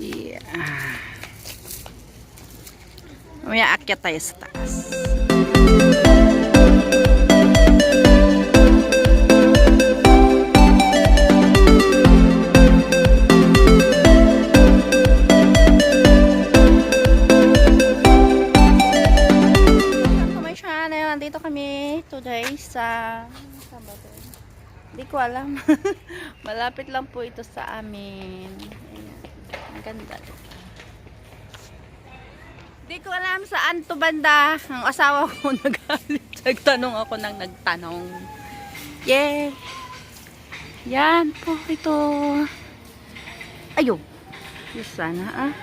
Yeah. May aakyat tayo sa taas. Nandito kami today sa hindi ko alam. Malapit lang po ito sa amin. Ayan. Ang ganda. Hindi ko alam saan to banda. Ang asawa ko nagalit. Nagtanong ako ng nagtanong. Yay! Yan po ito. Ayun. Yes, sana ah.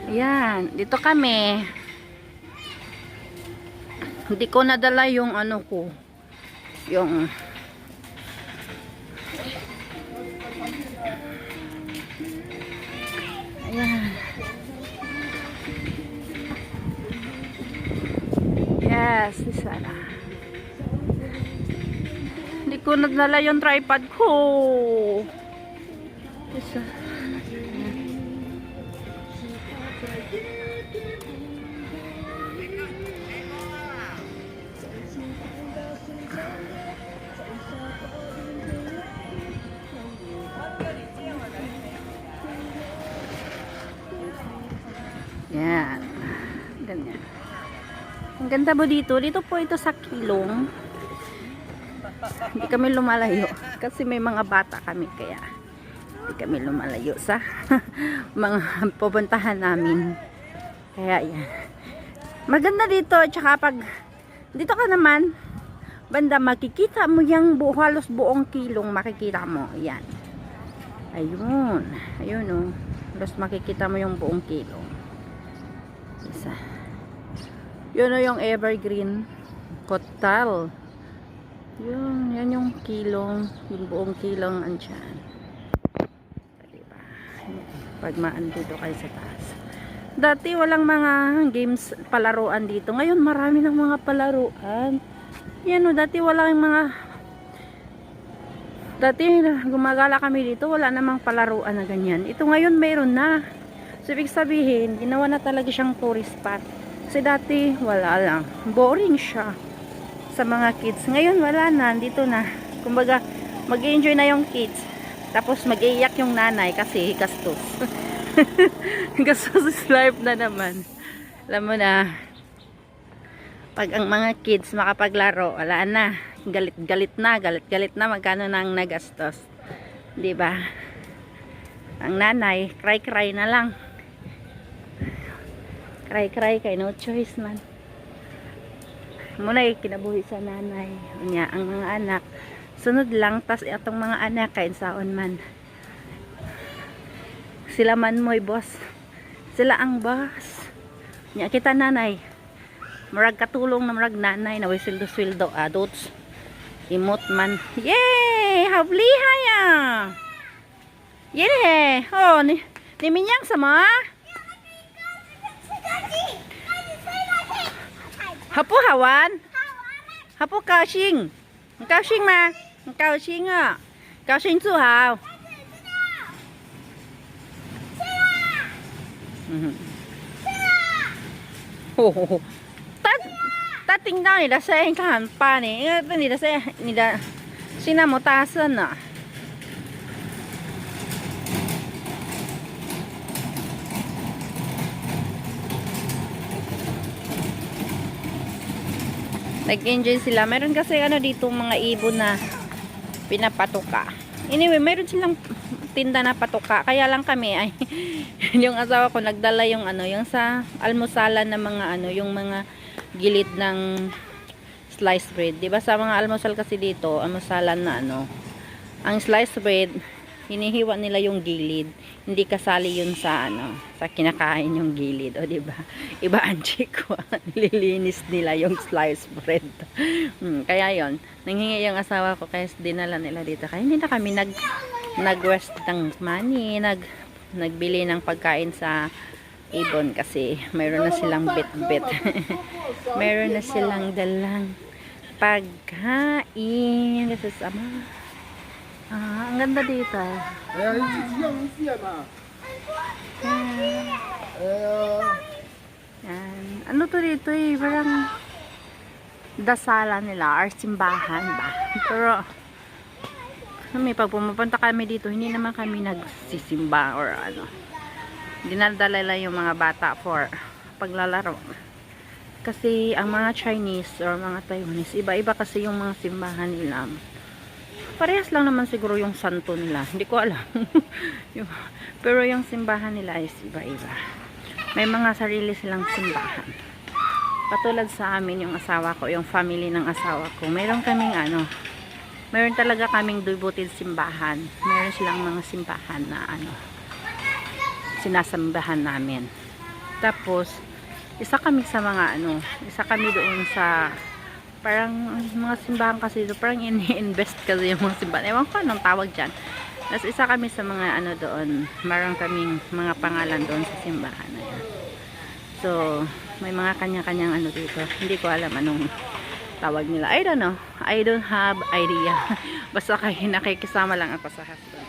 Ayan. Dito kami. Hindi ko nadala yung ano ko. Yung ayan. Yes, sana. Hindi ko nadala yung tripod ko. Isa. Yan. Ganyan. Ang ganda po dito. Dito po ito sa Kilong. Hindi kami lumalayo. Kasi may mga bata kami. Kaya hindi kami lumalayo sa mga pupuntahan namin. Kaya yan. Maganda dito. Tsaka pag dito ka naman, banda makikita mo yung halos buong Kilong. Makikita mo. Yan. Ayun. Ayun o. Halos makikita mo yung buong Kilong. Isa. Yun o yung evergreen hotel. Yun, yan yung Kilong, yung buong Kilong andyan. Diba? Pag maandito kayo sa taas. Dati walang mga games palaruan dito. Ngayon marami ng mga palaruan. Yan o, dati walang mga dati gumagala kami dito, wala namang palaruan na ganyan. Ito ngayon mayroon na. So, ibig sabihin, ginawa na talaga siyang tourist spot. Kasi dati, wala lang. Boring siya sa mga kids. Ngayon, wala na. Dito na. Kumbaga, mag-enjoy na yung kids. Tapos, mag-iiyak yung nanay kasi gastos. Gastos is life na naman. Alam mo na, pag ang mga kids makapaglaro, wala na. Galit-galit na. Galit-galit na. Magkano nang nagastos. Diba? Ang nanay, cry-cry na lang. Cry kay no choice man. Muna kinabuhi sa nanay. Unya ang mga anak sunod lang, tas itong mga anak kain saon man. Sila man mo'y boss. Sila ang boss. Unya kita nanay. Murag katulong na murag nanay na way sweldo adults. Imot man. Yay! Hablihay ah. Yay! Oh, ni minyang sama. Hapo hawan? Hapo kaoshing. Kaoshing ma. Kaoshing ah. Kaoshing zu hao. Oh. Ta ting dao ni da sai kan pa ni. Ni da sai ni da sina mo ta sen ah. Nag-enjoy sila. Meron kasi ano dito mga ibon na pinapatuka. Anyway, meron silang tinda na patuka. Kaya lang kami ay yung asawa ko nagdala yung ano, yung sa almusalan na mga ano, yung mga gilid ng sliced bread. 'Di ba sa mga almusal kasi dito, almusalan na ano, ang sliced bread hinihiwa nila yung gilid. Hindi kasali yun sa ano, sa kinakain yung gilid, o di ba? Iba ang chiko, nililinis nila yung sliced bread. Kaya yon, nanghingi yung asawa ko kaya dinala nila dito. Kaya hindi na kami nag-waste ng money, nagbili ng pagkain sa ibon kasi mayroon na silang bit-bit. Mayroon na silang dalang pagkain kasi sama. Ang ganda dito. Yan. Ano to dito eh, parang dasalan nila or simbahan ba? Pero kami, pag pumupunta kami dito, hindi naman kami nagsisimba or ano. Dinadala lang yung mga bata for paglalaro. Kasi ang mga Chinese or mga Taiwanese, iba-iba kasi yung mga simbahan nila. Parehas lang naman siguro yung santo nila. Hindi ko alam. Pero yung simbahan nila is iba-iba. May mga sarili silang simbahan. Patulad sa amin, yung asawa ko, yung family ng asawa ko, mayroon kaming ano, mayroon talaga kaming devoted simbahan. Mayroon silang mga simbahan na ano, sinasambahan namin. Tapos, isa kami sa mga ano, isa kami doon sa parang mga simbahan kasi doon, parang ini-invest kasi yung mga simbahan. Ewan ko anong tawag dyan. Tapos isa kami sa mga ano doon, mayroon kaming mga pangalan doon sa simbahan na yan. So, may mga kanya-kanyang ano dito. Hindi ko alam anong tawag nila. I don't know. I don't have idea. Basta kayo nakikisama lang ako sa husband.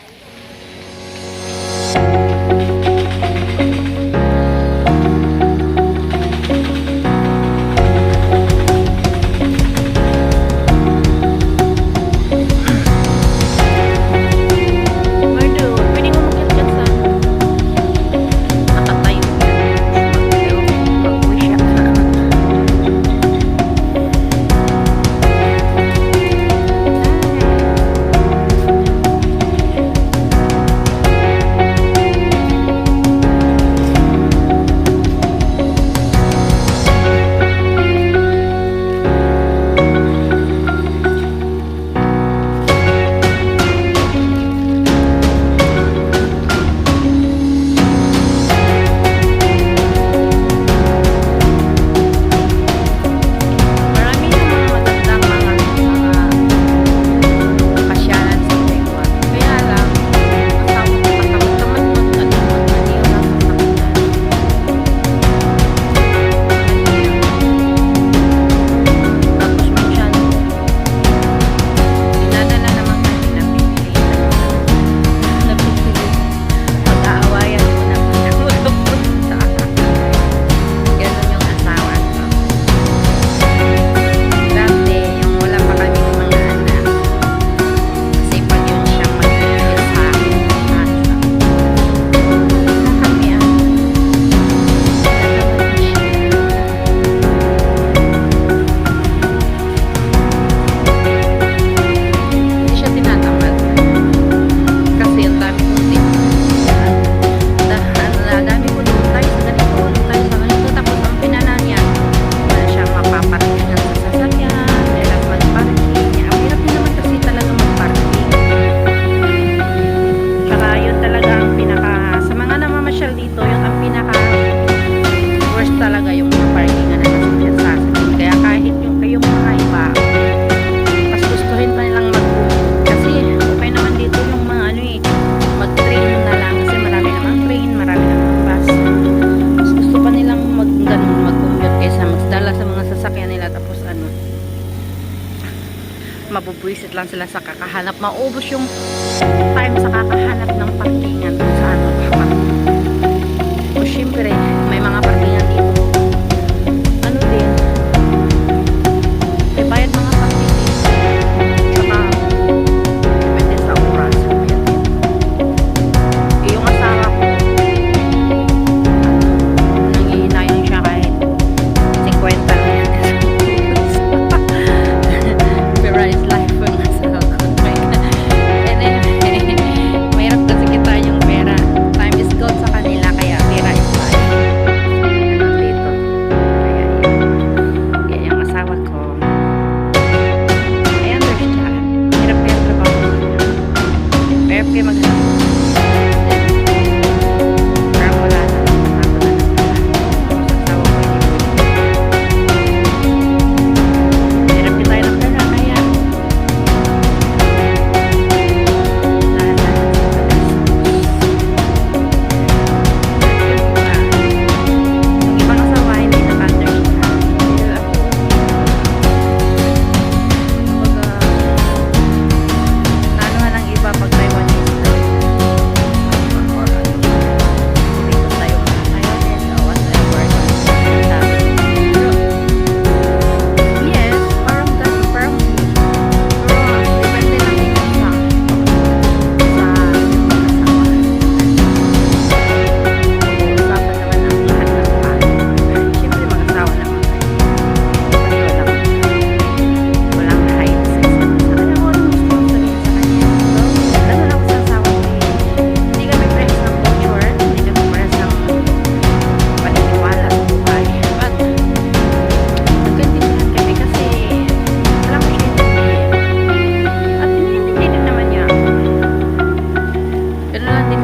Mabubwisit lang sila sa kakahanap. Maubos yung time sa kakahanap ng parkingan kung saan makapark. O syempre, may mga parkingan dito. Ano din, may bayad mga parking dito. Saka, depende sa oras. Yung asawa ko, nangihinayon siya kahit 50 lang yan. Pero is life for myself. And then, mahirap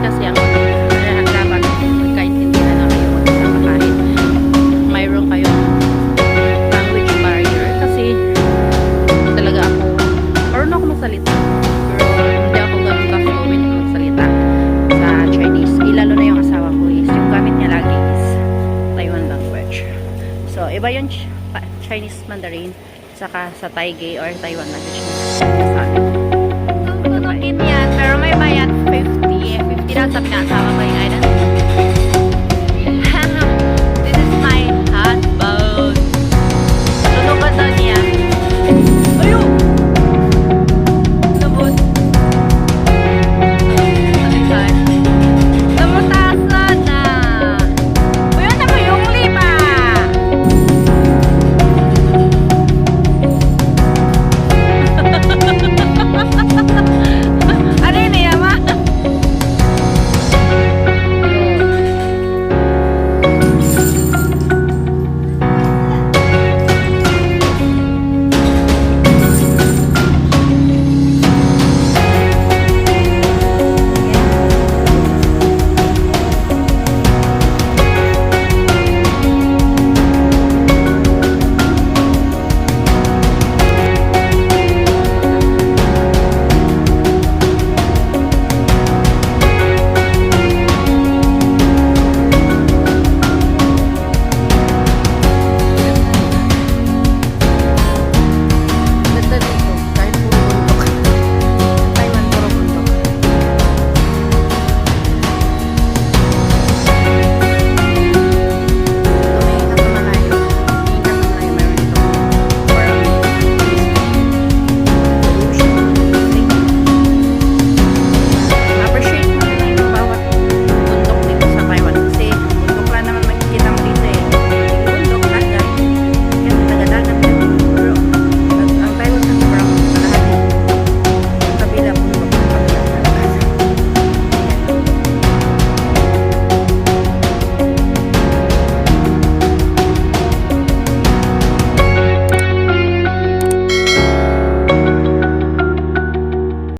kasi ang dapat magkaintindihan na kayo magkasama kahit mayroon kayong language barrier. Kasi talaga ako, marunong ako magsalita. Pero hindi ako ganun ka-fluent magsalita sa Chinese. Lalo na yung asawa ko is, yung gamit niya lagi is Taiwan language. So, iba yung Chinese Mandarin saka sa Taigay or Taiwan language na sabi. Tutukin yan, pero may bayad 50. 50 lang sa pinasama ba